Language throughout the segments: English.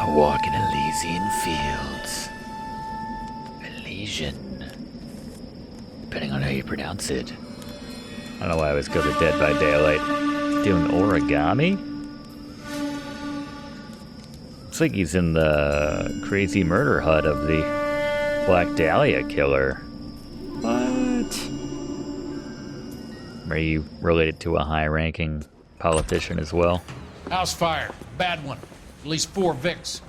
A walk in Elysian fields. Elysian. Depending on how you pronounce it. I don't know why I always go to Dead by Daylight. Doing origami? Looks like he's in the crazy murder hut of the Black Dahlia killer. What? Are you related to a high-ranking politician as well? House fire. Bad one. At least 4 Vicks.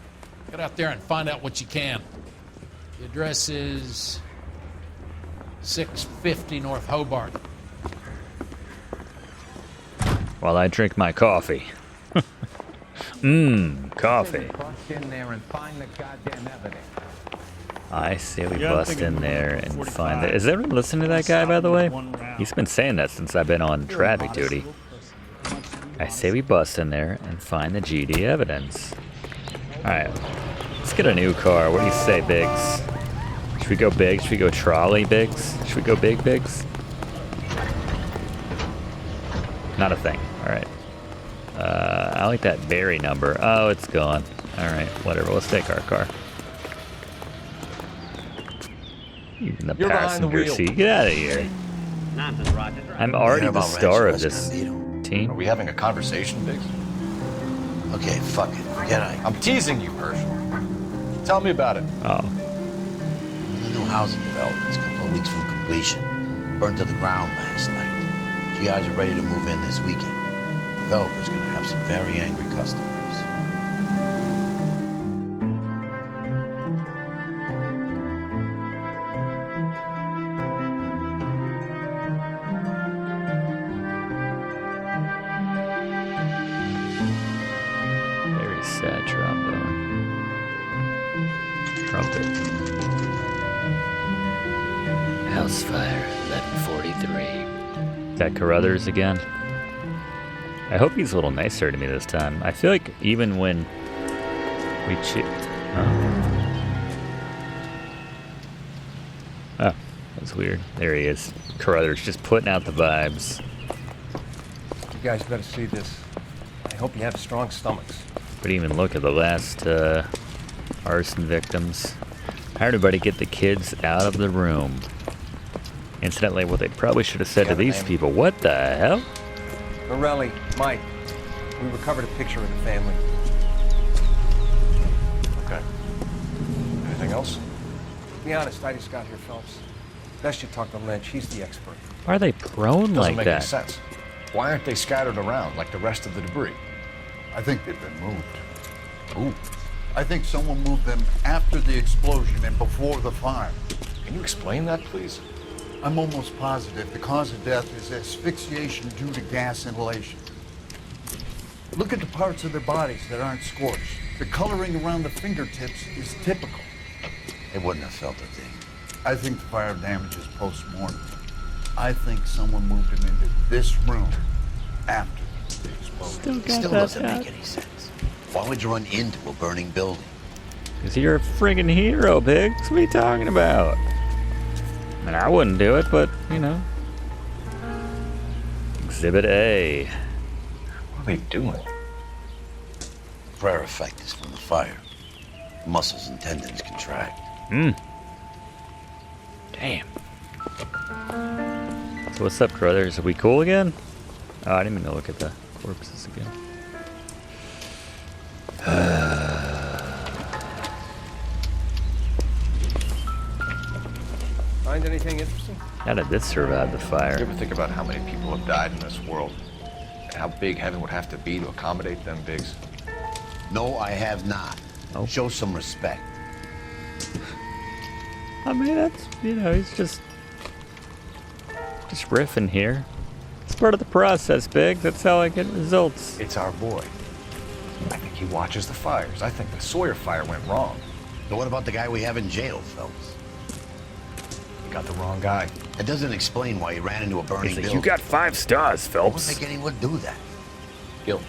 Get out there and find out what you can. The address is 650 North Hobart. While I drink my coffee. Coffee. Bust in there and find the goddamn evidence. I say we bust in there and find it. Is everyone listening to that guy, by the way? He's been saying that since I've been on traffic duty. I say we bust in there and find the GD evidence. Alright, let's get a new car. What do you say, Biggs? Should we go big? Should we go trolley, Biggs? Should we go big, Biggs? Not a thing. Alright. I like that berry number. Oh, it's gone. Alright, whatever. Let's take our car. Even the passenger seat. Get out of here. I'm already the star of this team. Are we having a conversation, Biggs? Okay, fuck it. Forget it. I'm teasing you, Herschel. Tell me about it. Oh. The new housing development's a couple of weeks from completion. Burned to the ground last night. GIs are ready to move in this weekend. Developer's gonna have some very angry customers. Very sad trombone. Trumpet. House fire, 1143. Is that Carruthers again? I hope he's a little nicer to me this time. I feel like even when we Oh, that's weird. There he is. Carruthers just putting out the vibes. You guys better see this. I hope you have strong stomachs. But even look at the last arson victims. How did everybody get the kids out of the room? Incidentally, what they probably should have said to these people, what the hell? Morelli, Mike, we recovered a picture of the family. Okay. Anything else? To be honest, I just got here, Phelps. Best you talk to Lynch, he's the expert. Why are they prone Doesn't like make that? any sense. Why aren't they scattered around like the rest of the debris? I think they've been moved. Ooh. I think someone moved them after the explosion and before the fire. Can you explain that, please? I'm almost positive the cause of death is asphyxiation due to gas inhalation. Look at the parts of their bodies that aren't scorched. The coloring around the fingertips is typical. They wouldn't have felt a thing. I think the fire damage is post-mortem. I think someone moved them into this room after the explosion. Still doesn't make any sense. Why would you run into a burning building? Because you're a friggin' hero, Biggs. What are you talking about? I mean, I wouldn't do it, but, you know. Exhibit A. What are they doing? Prayer effect is from the fire. Muscles and tendons contract. Damn. So what's up, Carruthers? Are we cool again? Oh, I didn't even look at the corpses again. Find anything interesting? How did this survive the You fire? ever think about how many people have died in this world? And how big heaven would have to be to accommodate them, Biggs? No, I have not. Oh. Show some respect. I mean, that's, you know, he's just riffing here. It's part of the process, Biggs. That's how I get results. It's our boy. I think he watches the fires. I think the Sawyer fire went wrong. So what about the guy we have in jail, Phelps? You got the wrong guy. That doesn't explain why he ran into a burning He's like, building. you got 5 stars, I don't Phelps. think anyone would do that. Guilt.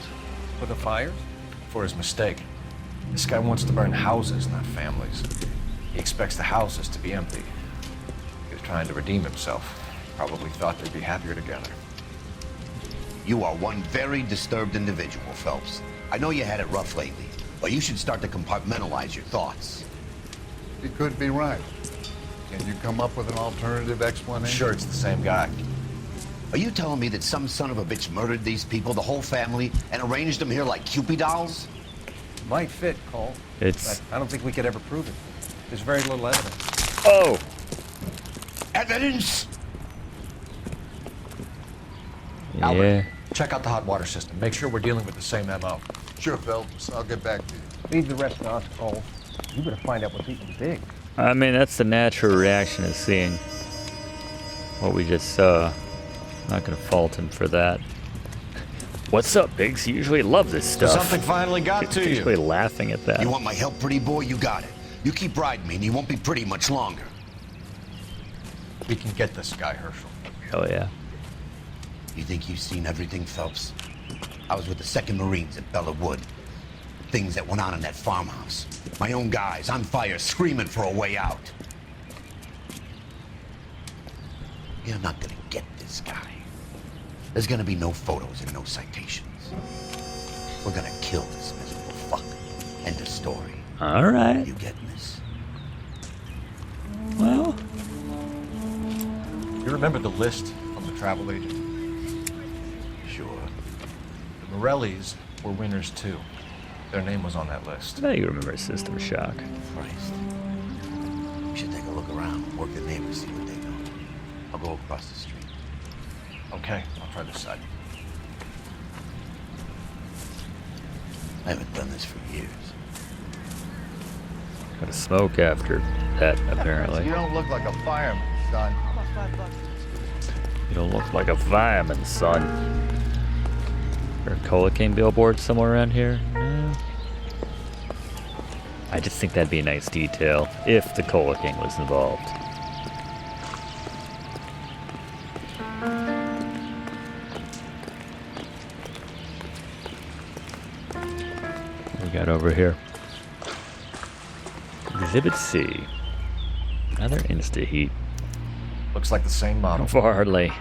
For the fires? For his mistake. This guy wants to burn houses, not families. He expects the houses to be empty. He was trying to redeem himself. Probably thought they'd be happier together. You are one very disturbed individual, Phelps. I know you had it rough lately, But you should start to compartmentalize your thoughts. You could be right. Can you come up with an alternative I'm explanation? sure it's the same guy. Are you telling me that some son of a bitch murdered these people, the whole family, and arranged them here like Cupid dolls? Might fit, Cole. It's... But I don't think we could ever prove it. There's very little evidence. Oh! Evidence? Yeah. Albert, check out the hot water system. Make sure we're dealing with the same MO. Sure, Phelps. I'll get back to you. Leave the rest to us, Cole. You better find out what's eating the big. I mean, that's the natural reaction of seeing what we just saw. Not gonna fault him for that. What's up, Biggs? You usually love this stuff. Something finally got to you. Usually laughing at that. You want my help, pretty boy? You got it. You keep riding me and you won't be pretty much longer. We can get this guy, Herschel. Hell yeah. You think you've seen everything, Phelps? I was with the 2nd Marines at Bella Wood. Things that went on in that farmhouse. My own guys on fire, screaming for a way out. You're not gonna get this guy. There's gonna be no photos and no citations. We're gonna kill this miserable fuck. End of story. Alright. You getting this? Well, You remember the list from the travel agent? Sure. The Morellis were winners too. Their name was on that list. now you remember System Shock. Christ. We should take a look around, work the neighbors, see what they know. I'll go across the street. Okay, I'll try this side. I haven't done this for years. Gotta smoke after that, apparently. You don't look like a fireman, son. You don't look like a fireman, son. Or a Cola King billboard somewhere around here? No. I just think that'd be a nice detail if the Cola King was involved. What we got over here? Exhibit C. Another Insta-Heat. Looks like the same model. Hardly.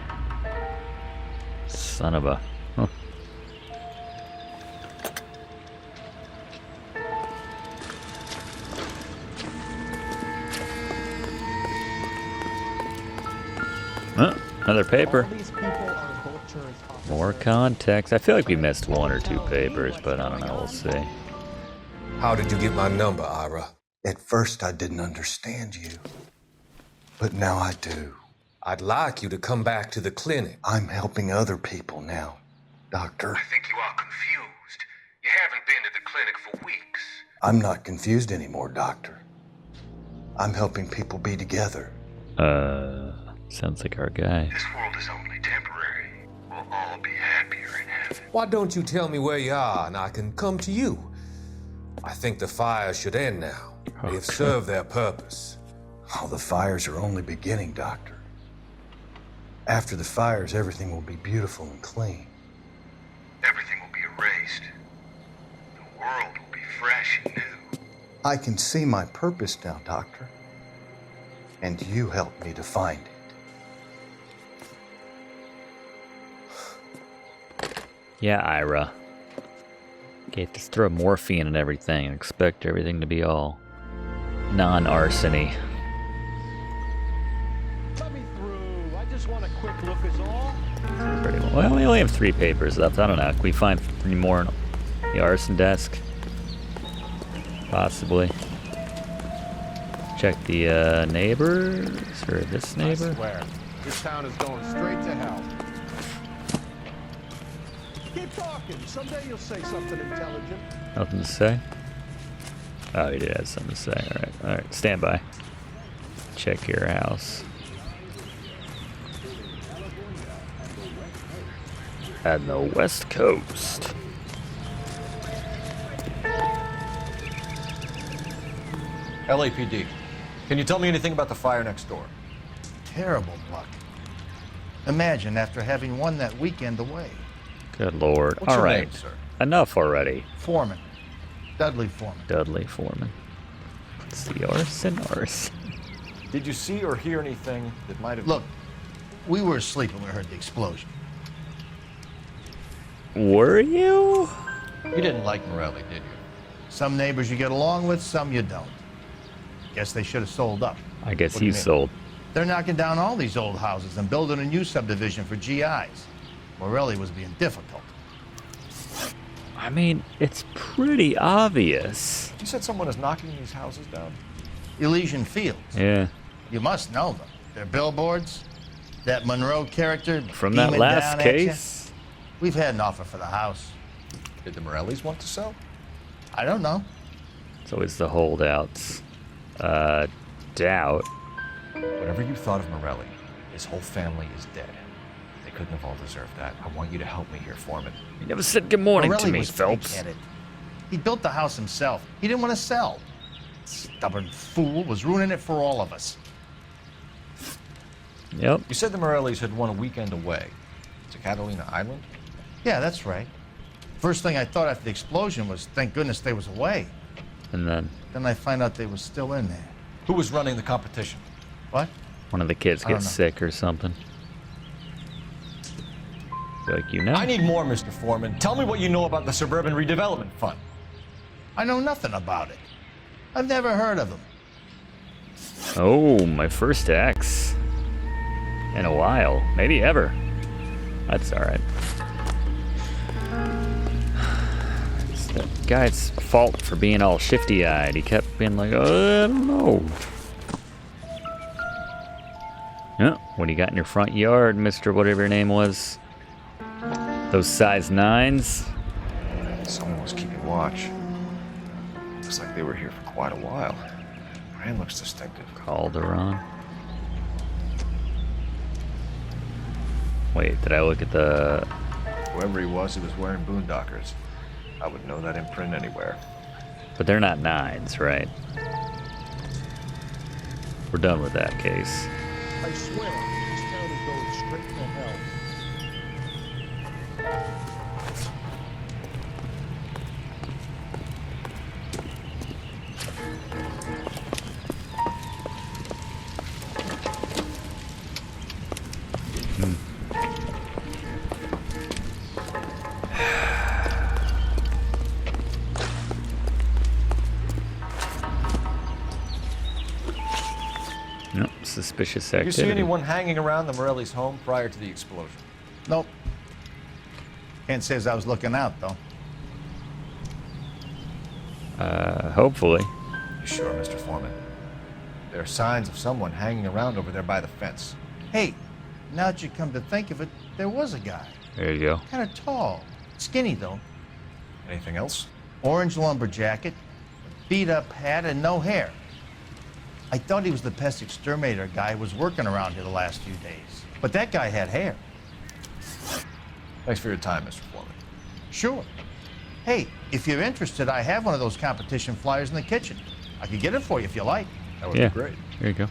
Son of a... Huh. Huh, another paper. More context. I feel like we missed 1 or 2 papers, but I don't know, we'll see. How did you get my number, Ira? At first, I didn't understand you, but now I do. I'd like you to come back to the clinic. I'm helping other people now, Doctor. I think you are confused. You haven't been to the clinic for weeks. I'm not confused anymore, Doctor. I'm helping people be together. Sounds like our guy. This world is only temporary. We'll all be happier in heaven. Why don't you tell me where you are and I can come to you? I think the fires should end now. They've served their purpose. Oh, the fires are only beginning, Doctor. After the fires, everything will be beautiful and clean. Everything will be erased. The world will be fresh and new. I can see my purpose now, Doctor. And you helped me to find it. Yeah, Ira. Okay, just throw morphine and everything and expect everything to be all non-arsony. Let me through. I just want a quick look is all. Pretty well, we only have 3 papers left. I don't know. Can we find 3 more on the arson desk? Possibly. Check the neighbors, or this neighbor. I swear, this town is going straight to hell. Keep talking. Someday you'll say something intelligent. Nothing to say? Oh, he did have something to say. Alright, stand by. Check your house. And the West Coast. LAPD. Can you tell me anything about the fire next door? Terrible luck. Imagine after having won that weekend away. Good lord. What's your Alright. name, sir? Enough already. Foreman. Dudley Foreman. Dudley Foreman. It's the arson. Did you see or hear anything that might have... Look, we were asleep when we heard the explosion. Were you? You didn't like Morelli, did you? Some neighbors you get along with, some you don't. Guess they should have sold up. I guess What do you he mean? sold. They're knocking down all these old houses and building a new subdivision for GIs. Morelli was being difficult. I mean, it's pretty obvious. You said someone is knocking these houses down? Elysian Fields. Yeah. You must know them. They're billboards. That Monroe character From that beaming last down at ya. case? We've had an offer for the house. Did the Morellis want to sell? I don't know. It's always the holdouts. Doubt. Whatever you thought of Morelli, his whole family is dead. They couldn't have all deserved that. I want you to help me here, Foreman. You never said good morning Morelli to me, was Phelps. big-headed. He built the house himself. He didn't want to sell. Stubborn fool was ruining it for all of us. Yep. You said the Morellis had won a weekend away to Catalina Island? Yeah, that's right. First thing I thought after the explosion was, thank goodness they was away. And then Then I find out they was still in there. Who was running the competition? What? one of the kids I don't gets know. sick or something. Feel like you know? I need more, Mr. Foreman. Tell me what you know about the Suburban Redevelopment Fund. I know nothing about it. I've never heard of them. Oh, my first ex. In a while. Maybe ever. That's alright. It's the guy's fault for being all shifty-eyed. He kept being like, I don't know. Yeah, what do you got in your front yard, Mr. whatever your name was? Those size 9s? Someone was keeping watch. Looks like they were here for quite a while. Brand looks distinctive. Calderon. Wait, did I look at the... Whoever he was wearing boondockers. I would know that imprint anywhere. But they're not 9s, right? We're done with that case. I swear, this town is going straight to hell. Nope, suspicious Did you activity. see anyone hanging around the Morellis' home prior to the explosion? Nope. Can't say as I was looking out, though. Hopefully. You sure, Mr. Foreman? There are signs of someone hanging around over there by the fence. Hey, now that you come to think of it, there was a guy. There you go. Kind of tall. Skinny, though. Anything else? Orange lumber jacket, a beat-up hat, and no hair. I thought he was the pest exterminator guy who was working around here the last few days. But that guy had hair. Thanks for your time, Mr. Foreman. Sure. Hey, if you're interested, I have one of those competition flyers in the kitchen. I could get it for you if you like. That would Yeah, be great. there you go.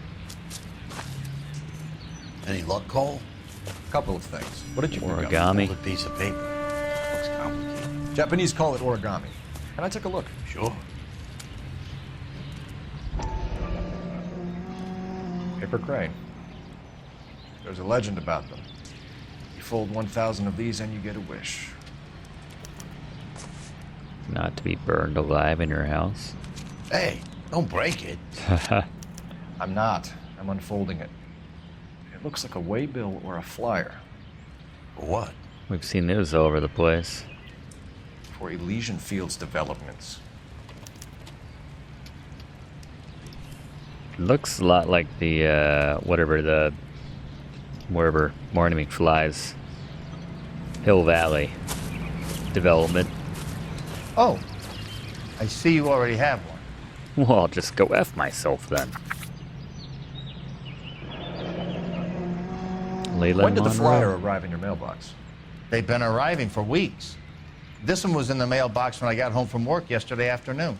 Any luck, Cole? A couple of things. What did you pick up? Origami. Folded piece of paper. Looks complicated. Japanese call it origami. Can I take a look? Sure. Paper crane. There's a legend about them. You fold 1,000 of these and you get a wish. Not to be burned alive in your house. Hey, don't break it. I'm not. I'm unfolding it. It looks like a waybill or a flyer. For what? We've seen those all over the place. For Elysian Fields developments. Looks a lot like the, wherever Marty McFly's Hill Valley development. Oh, I see you already have one. Well, I'll just go F myself then. Leland, When did the Monroe? flyer arrive in your mailbox? They've been arriving for weeks. This one was in the mailbox when I got home from work yesterday afternoon.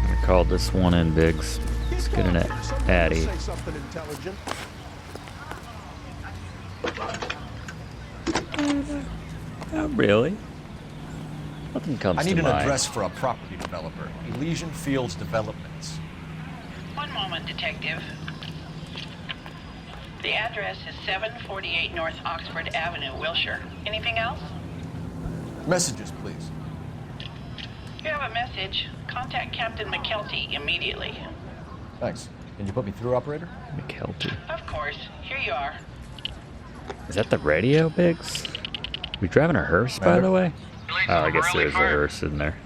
I called this one in, Biggs. Let's get an Addy. Say something intelligent. Not really. Nothing comes I need to an mind. address for a property developer. Elysian Fields Developments. One moment, Detective. The address is 748 North Oxford Avenue, Wilshire. Anything else? Messages, please. If you have a message, contact Captain McKelty immediately. Thanks. Can you put me through, operator? McKelty. Of course. Here you are. Is that the radio, Biggs? We driving a hearse, by the way? Oh, I guess there's a hearse in there.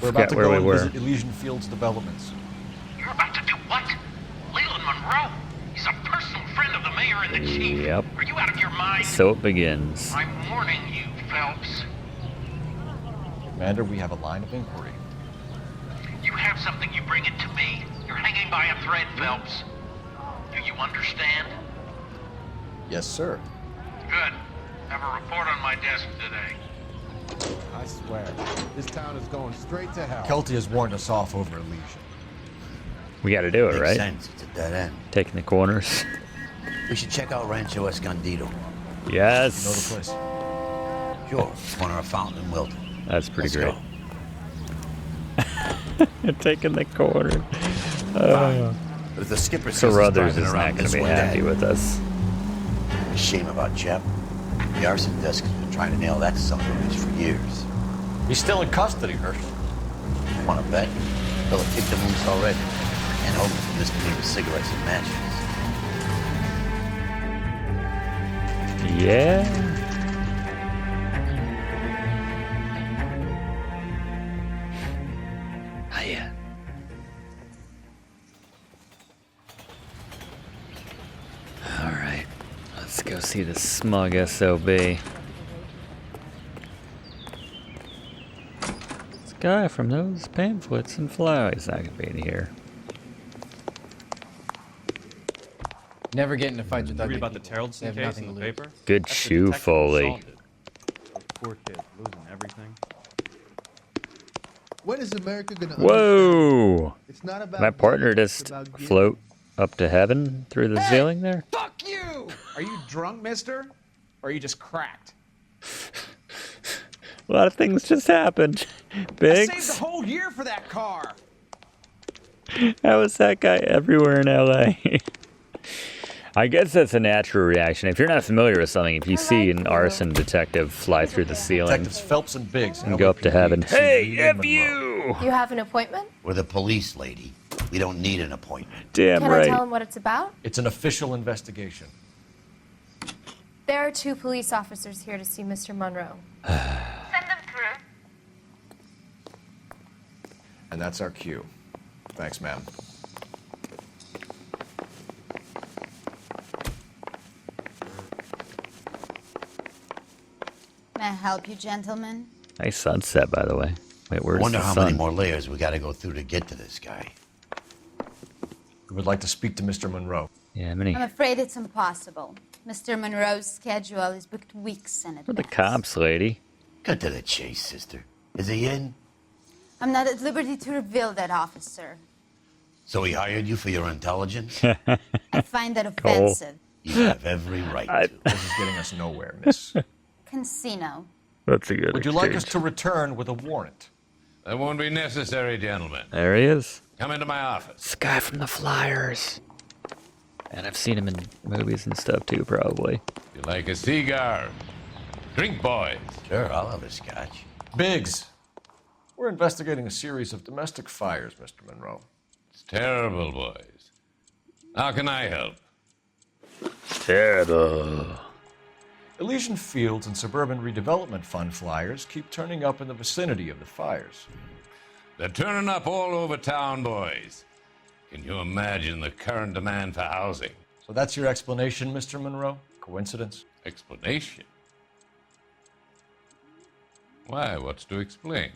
We're about to where go we and were. visit Elysian Fields Developments. You're about to do what? Leland Monroe? He's a personal friend of the mayor and the chief. Yep. Are you out of your mind? So it begins. I'm warning you, Phelps. Commander, we have a line of inquiry. You have something, you bring it to me. You're hanging by a thread, Phelps. Do you understand? Yes, sir. Good. Have a report on my desk today. I swear, this town is going straight to hell. Kelty has warned us off over Elysian. We got to do it, Makes right? sense. It's a dead end. Taking the corners. We should check out Rancho Escondido. Yes. You know the place? Sure. Corner of Fountain and Wilton. That's pretty Let's great. Taking the corner. But if the skipper says Carruthers it's is driving not around going to this be way, happy Dad. with us. Shame about Jep. The arson desk has been trying to nail that son of a bitch for years. He's still in custody, Herschel. Want to bet? They'll have kicked him loose already. And hold him for misdemeanor cigarettes and matches. Yeah. Not yet. All right. Let's go see the smug SOB. This guy from those pamphlets and flowers. He's not going to be in here. Never get into fights with ugly Read about the people. Terrellson They have case nothing in to the lose. paper? Good That's the shoe, detective Foley. assaulted. Poor kid, losing everything. When is America gonna Whoa! It's not about My partner getting, it's just about giving. float up to heaven through the ceiling there? Fuck you! Are you drunk, mister? Or are you just cracked? A lot of things just happened. I saved Biggs? the whole year for that car! How is that guy everywhere in LA? I guess that's a natural reaction. If you're not familiar with something, if you see an arson detective fly through the ceiling Detectives Phelps and Biggs. and go up to heaven, LAPD, hey, Leland F Monroe. you! You have an appointment? We're the police, lady. We don't need an appointment. Damn Can right. I tell him what it's about? It's an official investigation. There are 2 police officers here to see Mr. Monroe. Send them through. And that's our cue. Thanks, ma'am. May I help you, gentlemen? Nice sunset, by the way. Wait, where's Wonder the how sun? many more layers we got to go through to get to this guy. We would like to speak to Mr. Monroe. Yeah, many. I'm afraid it's impossible. Mr. Monroe's schedule is booked weeks in Where the advance. cops, lady? Cut to the chase, sister. Is he in? I'm not at liberty to reveal that, officer. So he hired you for your intelligence? I find that offensive. You have every right to. This is getting us nowhere, miss. Casino. That's a good Would you like us exchange. to return with a warrant? That won't be necessary, gentlemen. There he is. Come into my office. This guy from the Flyers. And I've seen him in movies and stuff too, probably. You like a cigar? Drink, boys. Sure, I'll have a scotch. Biggs, we're investigating a series of domestic fires, Mr. Monroe. It's terrible, boys. How can I help? Terrible. Elysian Fields and Suburban Redevelopment Fund flyers keep turning up in the vicinity of the fires. They're turning up all over town, boys. Can you imagine the current demand for housing? So that's your explanation, Mr. Monroe? Coincidence? Explanation? Why, what's to explain?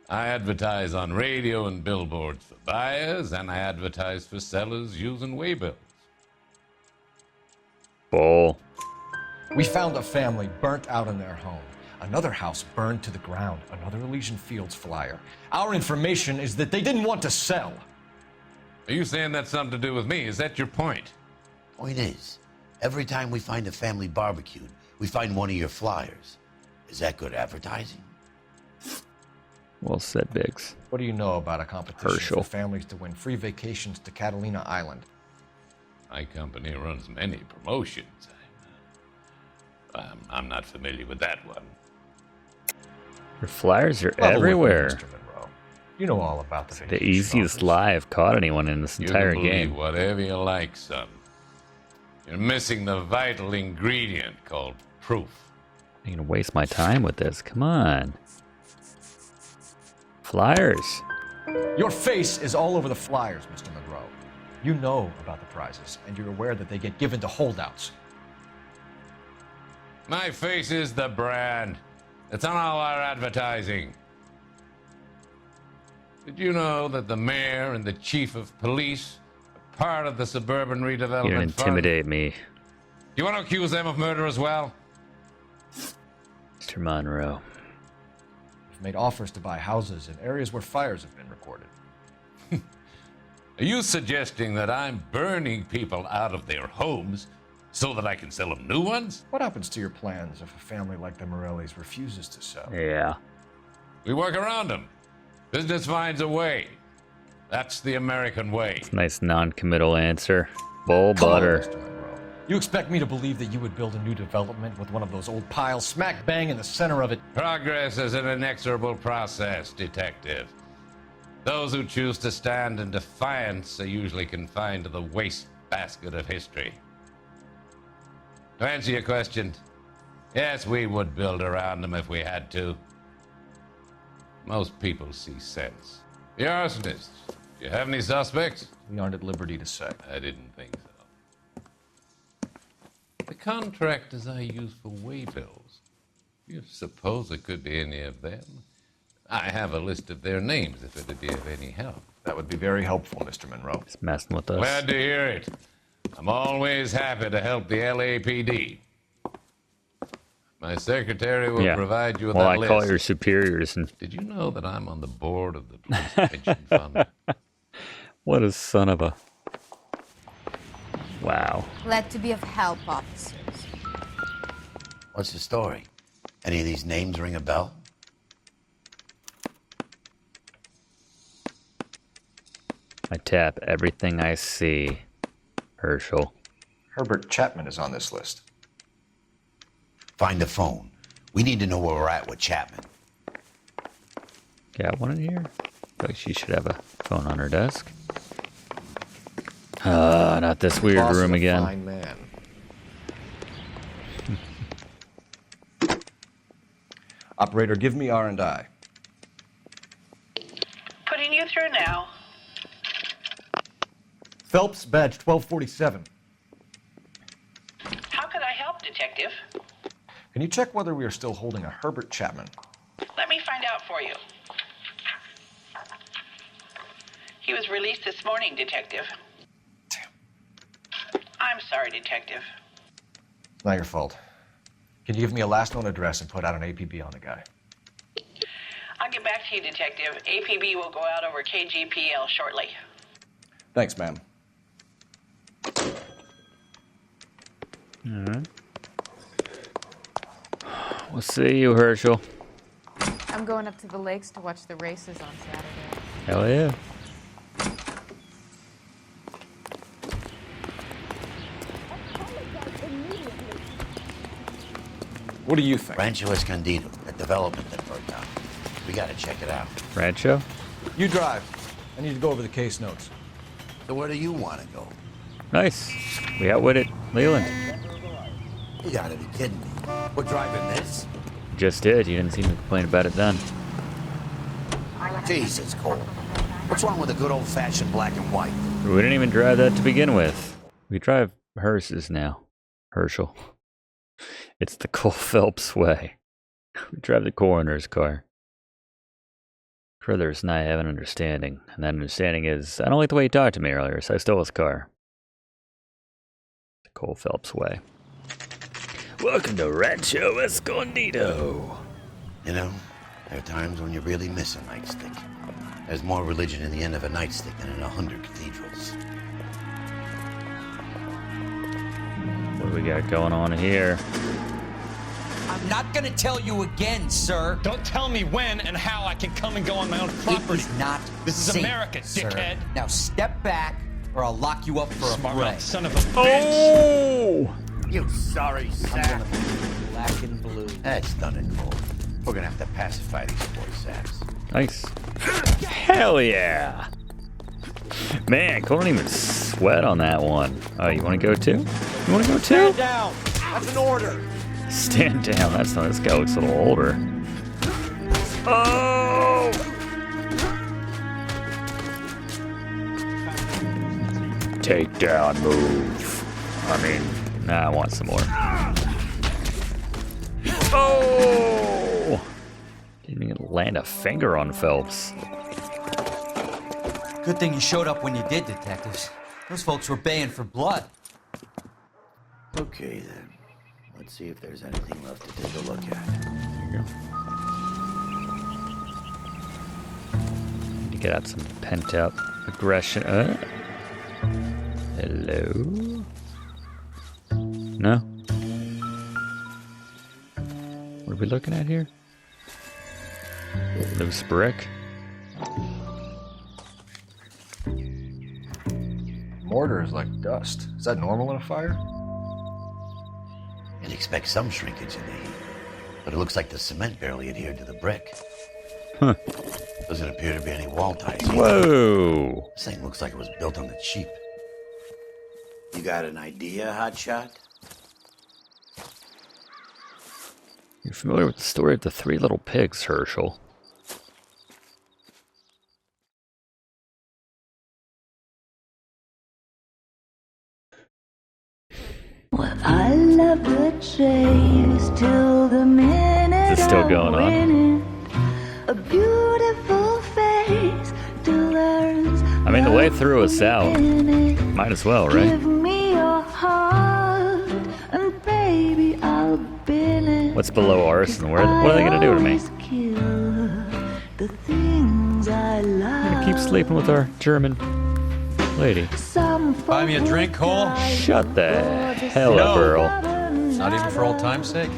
I advertise on radio and billboards for buyers, and I advertise for sellers using waybills. Bull. We found a family burnt out in their home. Another house burned to the ground. Another Elysian Fields flyer. Our information is that they didn't want to sell. Are you saying that's something to do with me? Is that your point? Point is, every time we find a family barbecued, we find one of your flyers. Is that good advertising? Well said, Biggs. What do you know about a competition Herschel. for families to win free vacations to Catalina Island? My company runs many promotions. I'm not familiar with that one. Your flyers are Level with me, everywhere. Mr. Monroe. You know all about the The easiest lie I've caught anyone in this entire You can believe game. whatever you like, son. You're missing the vital ingredient called proof. I'm gonna waste my time with this. Come on. Flyers. Your face is all over the flyers, Mr. Monroe. You know about the prizes, and you're aware that they get given to holdouts. My face is the brand. It's on all our advertising. Did you know that the mayor and the chief of police are part of the Suburban Redevelopment You Fund? intimidate me, You want to accuse them of murder as well? Mr. Monroe. You've made offers to buy houses in areas where fires have been recorded. Are you suggesting that I'm burning people out of their homes so that I can sell them new ones? What happens to your plans if a family like the Morellis refuses to sell? Yeah. We work around them. Business finds a way. That's the American way. Nice non-committal answer. Bull butter. Mr. Monroe. You expect me to believe that you would build a new development with one of those old piles smack bang in the center of it? Progress is an inexorable process, detective. Those who choose to stand in defiance are usually confined to the wastebasket of history. To answer your question, yes, we would build around them if we had to. Most people see sense. The arsonists, do you have any suspects? We aren't at liberty to say. I didn't think so. The contractors I use for waybills, you suppose it could be any of them? I have a list of their names if it'd be of any help. That would be very helpful, Mr. Monroe. He's messing with us. Glad to hear it. I'm always happy to help the LAPD. My secretary will provide you with that list. Well, I call your superiors and... Did you know that I'm on the board of the police pension fund? What a son of a... Wow. Glad to be of help, officers. What's the story? Any of these names ring a bell? I tap everything I see. Herschel. Herbert Chapman is on this list. Find the phone. We need to know where we're at with Chapman. Got one in here? Like she should have a phone on her desk. Not this weird Boss room is a again. fine man. Operator, give me R&I. Putting you through now. Phelps, badge 1247. How could I help, Detective? Can you check whether we are still holding a Herbert Chapman? Let me find out for you. He was released this morning, Detective. Damn. I'm sorry, Detective. Not your fault. Can you give me a last known address and put out an APB on the guy? I'll get back to you, Detective. APB will go out over KGPL shortly. Thanks, ma'am. Alright. We'll see you, Herschel. I'm going up to the lakes to watch the races on Saturday. Hell yeah. What do you think? Rancho Escondido, that development that burnt down. We gotta check it out. Rancho? You drive. I need to go over the case notes. So where do you want to go? Nice. We outwitted Leland. You gotta be kidding me. We're driving this? Just did. You didn't seem to complain about it then. Jesus, Cole. What's wrong with a good old-fashioned black and white? We didn't even drive that to begin with. We drive hearses now. Herschel. It's the Cole Phelps way. We drive the coroner's car. Crothers and I have an understanding, and that understanding is I don't like the way he talked to me earlier, so I stole his car. The Cole Phelps way. Welcome to Rancho Escondido. You know, there are times when you really miss a nightstick. There's more religion in the end of a nightstick than in 100 cathedrals. What do we got going on here? I'm not gonna tell you again, sir. Don't tell me when and how I can come and go on my own property. It is not This is safe, America, sir. dickhead. Now step back or I'll lock you up for a threat. Son of a bitch! Oh! You sorry sap. Black and blue. That's done and cold. We're gonna have to pacify these boy saps. Nice. Hell yeah! Man, couldn't even sweat on that one. Oh, you want to go too? You want to go too? Stand down. That's an order. Stand down. That's not. This guy looks a little older. Oh! Take down, move. I mean, nah, I want some more. Oh! Didn't even land a finger on Phelps. Good thing you showed up when you did, detectives. Those folks were baying for blood. Okay then. Let's see if there's anything left to take a look at. There you go. Need to get out some pent up aggression. Hello? No? What are we looking at here? Loose brick. Mortar is like dust. Is that normal in a fire? You'd expect some shrinkage in the heat, but it looks like the cement barely adhered to the brick. Huh. Doesn't appear to be any wall ties either. Whoa! This thing looks like it was built on the cheap. You got an idea, Hotshot? You're familiar with the story of the Three Little Pigs, Herschel? Well, I love the chase till the minute Is it still going on? winning. A beautiful face to learn. I mean, the way through is south. Might as well, right? Give me your heart, and baby, I'll bin it. What's below Arson? What are they gonna do to me? The things I I'm love. gonna keep sleeping with our German lady. Buy me a drink, Cole? Shut the hell up, Earl. Not even for old time's sake?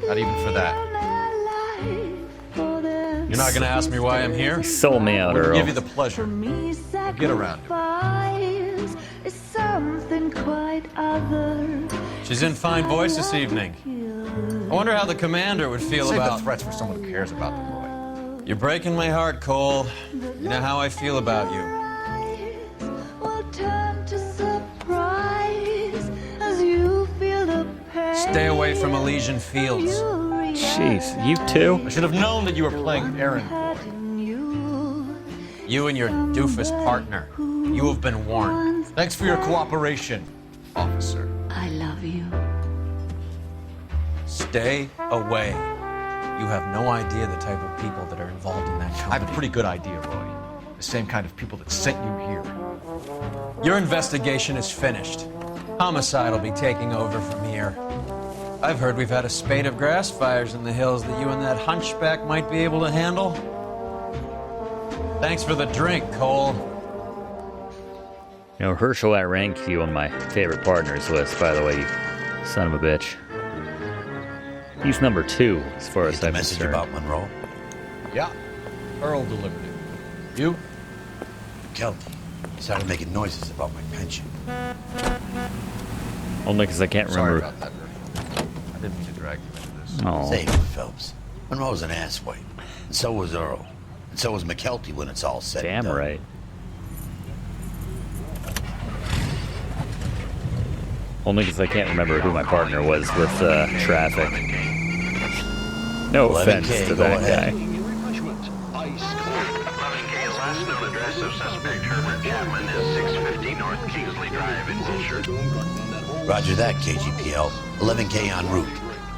Not even for that. You're not gonna ask me why I'm here? Sold me out, We'll Earl. give you the pleasure. We'll get around to Is something quite other. it. She's in fine voice this evening. I wonder how the commander would feel Save about... the threats for someone who cares about them, Roy. You're breaking my heart, Cole. You know how I feel about you. Will turn to surprise as you feel the pain. Stay away from Elysian Fields. Jeez, you too? I should have known that you were playing errand boy. You and your doofus partner. You have been warned. Thanks for your cooperation, officer. I love you. Stay away. You have no idea the type of people that are involved in that company. I have a pretty good idea, Roy. The same kind of people that sent you here. Your investigation is finished. Homicide will be taking over from here. I've heard we've had a spate of grass fires in the hills that you and that hunchback might be able to handle. Thanks for the drink, Cole. You know, Herschel outranked you on my favorite partners list, by the way, you son of a bitch. He's number 2, as far as I'm message concerned. about Monroe? Yeah. Earl delivered it. You? Kelty. He started making noises about my pension. Only because I can't Sorry remember. about that, Herschel. I didn't mean to drag you into this. Oh. Save it, Phelps. Monroe's an asswipe. And so was Earl. And so was McKelty when it's all said and Damn done. right. Only because I can't remember who my partner was with traffic. No offense 11K, to go that ahead. guy. 11K, last known address of suspect Herbert Chapman is 650 North Kingsley Drive in Wilshire. Roger that, KGPL. 11K en route.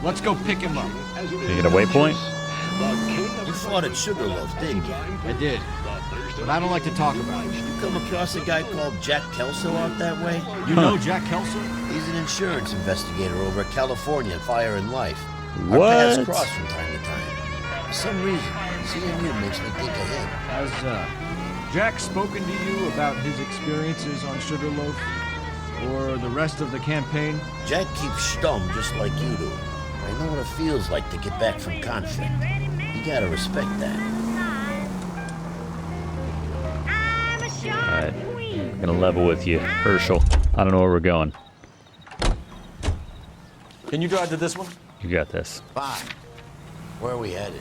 Let's go pick him up. You get a waypoint? You fought at Sugarloaf, didn't you? I did. But I don't like to talk about it. You come across a guy called Jack Kelso out that way? You know Jack Kelso? He's an insurance investigator over at California Fire and Life. What? Our paths cross from time to time. For some reason, seeing you makes me think of him. Has Jack spoken to you about his experiences on Sugarloaf? Or the rest of the campaign? Jack keeps stum just like you do. I know what it feels like to get back from conflict. You gotta respect that. Alright. Gonna level with you, Herschel. I don't know where we're going. Can you drive to this one? You got this. Fine. Where are we headed?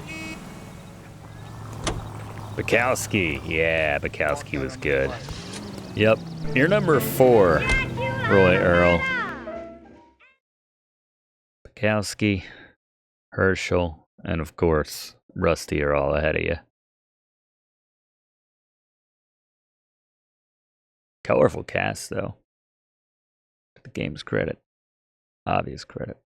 Bukowski. Yeah, Bukowski was good. Yep. You're number 4, Roy Earl. Bukowski, Herschel, and of course, Rusty are all ahead of you. Colorful cast, though. To the game's credit. Obvious credit.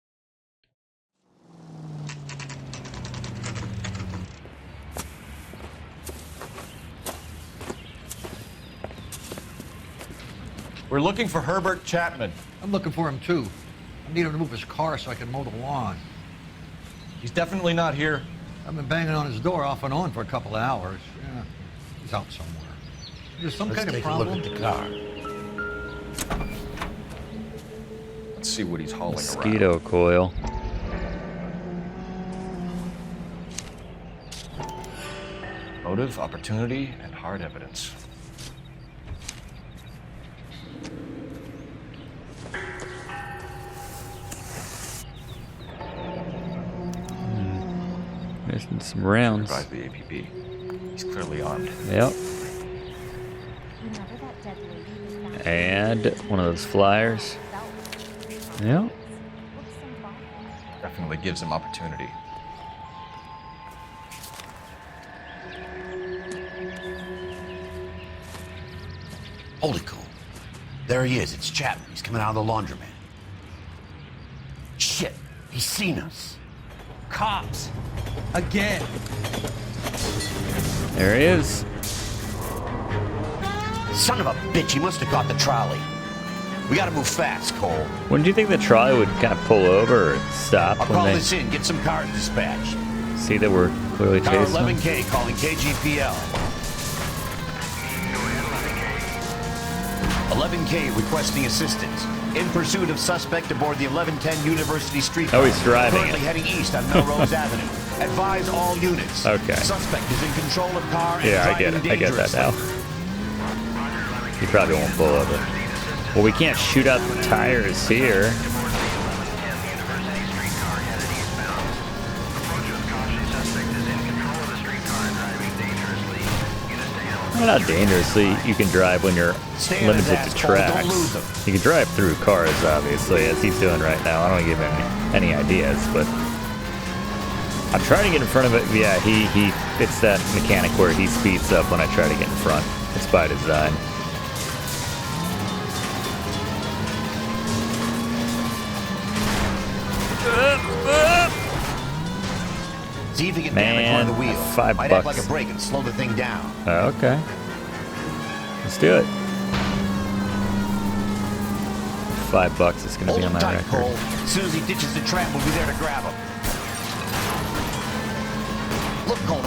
We're looking for Herbert Chapman. I'm looking for him too. I need him to move his car so I can mow the lawn. He's definitely not here. I've been banging on his door off and on for a couple of hours. Yeah, he's out somewhere. There's some kind of problem. Let's take a look at the car. Let's see what he's hauling Mosquito around. coil. Motive, opportunity, and hard evidence. Missing some rounds. Supervise the APB. He's clearly armed. Yep. And one of those flyers. Yep. Definitely gives him opportunity. Holy cool. There he is. It's Chapman. He's coming out of the laundromat. Shit. He's seen us. Cops. Again. There he is. Son of a bitch. He must have caught the trolley. We gotta move fast, Cole. Wouldn't you think the trolley would kind of pull over or stop I'll when call they this in. Get some cars dispatched. see that we're clearly Car chasing them? 11K calling KGPL. 11K requesting assistance. In pursuit of suspect aboard the 1110 University Street. Oh, he's driving Currently it. heading east on Melrose Avenue. Advise all units. Okay. Suspect is in control of car and Yeah, I get driving it. I get that dangerously. now. He probably won't pull over. Well, we can't shoot out the tires here. Well, not dangerously. You can drive when you're Stay on his limited ass, to Cole. Don't tracks. lose him. You can drive through cars, obviously, as he's doing right now. I don't give him any ideas, but I'm trying to get in front of it. Yeah, it's that mechanic where he speeds up when I try to get in front. It's by design. See if he can Man, damage one of the wheels. $5 Might act like a brake and slow the thing down. Okay. Let's do it. $5 is going to Hold be on him my tight, record. Cole. As soon as he ditches the trap, we'll be there to grab him. Look, Cole.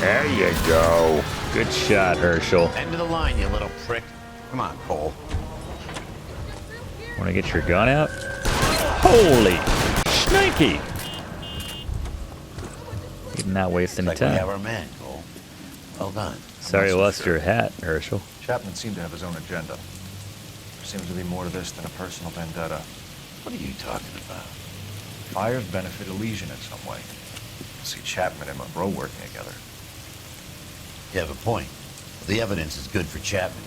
There you go. Good shot, Herschel. End of the line, you little prick. Come on, Cole. Want to get your gun out? Holy snaky! You're not wasting Like we time. have our man, Cole. Well done. Sorry you lost your hat, Herschel. Chapman seemed to have his own agenda. There seems to be more to this than a personal vendetta. What are you talking about? Fires benefit Elysian in some way. See Chapman and Monroe working together. You have a point. The evidence is good for Chapman.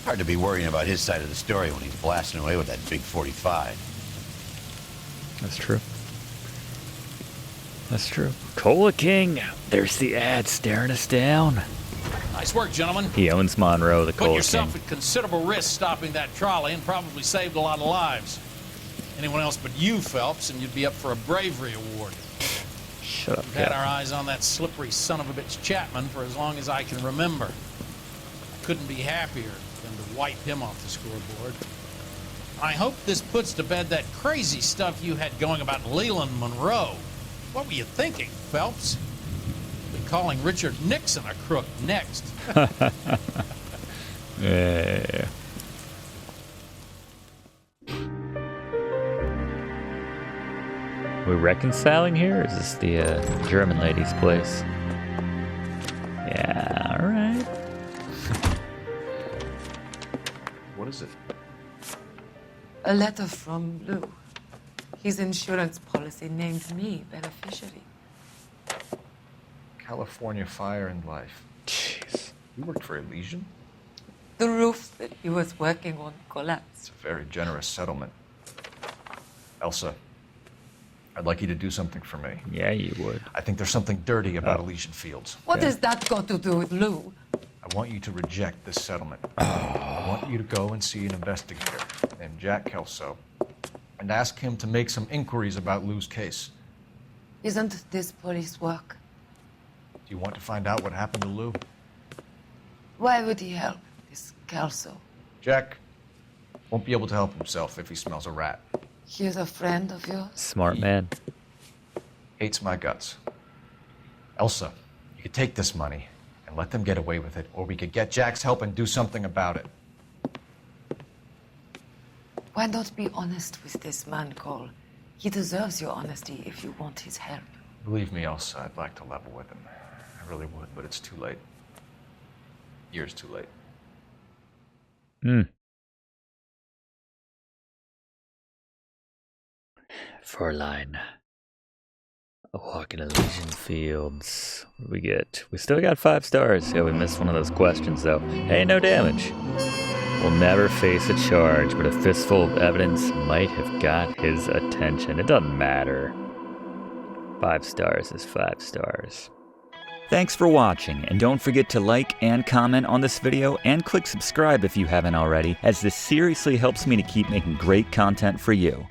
Hard to be worrying about his side of the story when he's blasting away with that big 45. That's true. That's true. Cola King. There's the ad staring us down. Nice work, gentlemen. He owns Monroe, the Put Cola King. yourself at considerable risk stopping that trolley and probably saved a lot of lives. Anyone else but you, Phelps, and you'd be up for a bravery award. Shut up, We've had Captain. our eyes on that slippery son of a bitch Chapman for as long as I can remember. I couldn't be happier than to wipe him off the scoreboard. I hope this puts to bed that crazy stuff you had going about Leland Monroe. What were you thinking, Phelps? Be calling Richard Nixon a crook next. Yeah. We reconciling here? Or is this the German lady's place? Yeah, alright. is it? A letter from Lou. His insurance policy named me beneficiary. California Fire and Life. Jeez. You worked for Elysian? The roof that he was working on collapsed. It's a very generous settlement. Elsa, I'd like you to do something for me. Yeah, you would. I think there's something dirty about Elysian Fields. What has that got to do with Lou? I want you to reject this settlement. I want you to go and see an investigator named Jack Kelso and ask him to make some inquiries about Lou's case. Isn't this police work? Do you want to find out what happened to Lou? Why would he help this Kelso? Jack won't be able to help himself if he smells a rat. He is a friend of yours? Smart man. Hates my guts. Elsa, you could take this money and let them get away with it, or we could get Jack's help and do something about it. Why not be honest with this man, Cole? He deserves your honesty if you want his help. Believe me, Elsa, I'd like to level with him. I really would, but it's too late. Years too late. Fräulein. A walk in Elysian Fields. What do we get? We still got 5 stars. Yeah, we missed one of those questions, though. Hey, no damage. Will never face a charge, but a fistful of evidence might have got his attention. It doesn't matter. 5 stars is 5 stars. Thanks for watching, and don't forget to like and comment on this video, and click subscribe if you haven't already, as this seriously helps me to keep making great content for you.